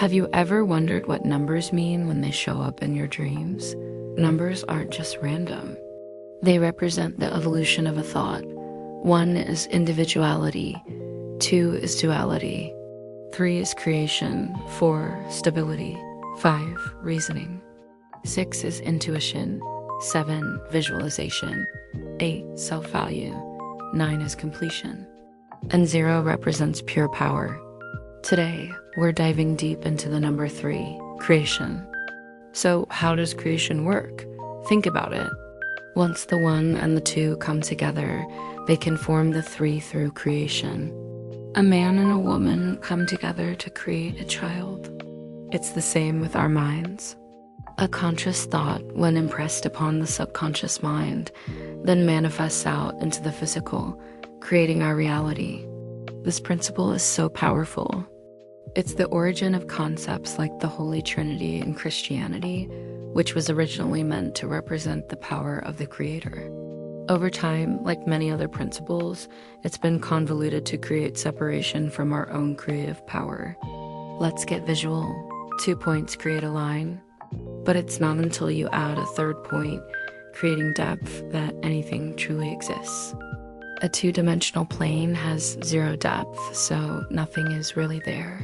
Have you ever wondered what numbers mean when they show up in your dreams? Numbers aren't just random. They represent the evolution of a thought. 1 is individuality, 2 is duality, 3 is creation, 4 stability, 5 reasoning, 6 is intuition, 7 visualization, 8 self-value, 9 is completion, and 0 represents pure power. Today, we're diving deep into the number 3, creation. So how does creation work? Think about it. Once the 1 and the 2 come together, they can form the 3 through creation. A man and a woman come together to create a child. It's the same with our minds. A conscious thought, when impressed upon the subconscious mind, then manifests out into the physical, creating our reality. This principle is so powerful. It's the origin of concepts like the Holy Trinity in Christianity, which was originally meant to represent the power of the Creator. Over time, like many other principles, it's been convoluted to create separation from our own creative power. Let's get visual. 2 points create a line, but it's not until you add a third point, creating depth, that anything truly exists. A 2-dimensional plane has 0 depth, so nothing is really there.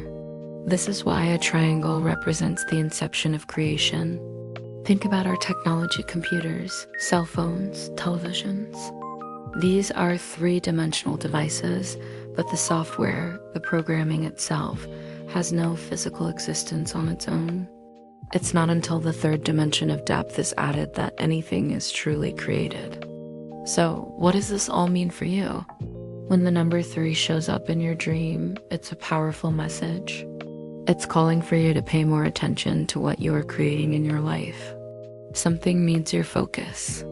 This is why a triangle represents the inception of creation. Think about our technology: computers, cell phones, televisions. These are 3-dimensional devices, but the software, the programming itself, has no physical existence on its own. It's not until the 3rd dimension of depth is added that anything is truly created. So, what does this all mean for you? When the number 3 shows up in your dream, it's a powerful message. It's calling for you to pay more attention to what you are creating in your life. Something needs your focus.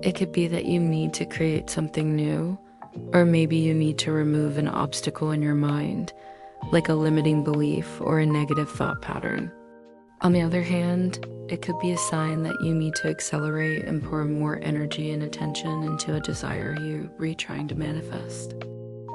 It could be that you need to create something new, or maybe you need to remove an obstacle in your mind, like a limiting belief or a negative thought pattern. On the other hand, it could be a sign that you need to accelerate and pour more energy and attention into a desire you're trying to manifest.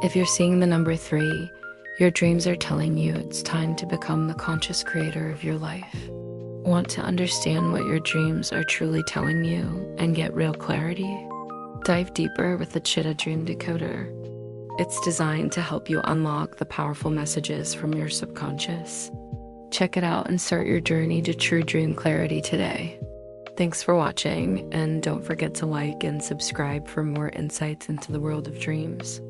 If you're seeing the number 3, your dreams are telling you it's time to become the conscious creator of your life. Want to understand what your dreams are truly telling you and get real clarity? Dive deeper with the Chitta Dream Decoder. It's designed to help you unlock the powerful messages from your subconscious. Check it out and start your journey to true dream clarity today. Thanks for watching, and don't forget to like and subscribe for more insights into the world of dreams.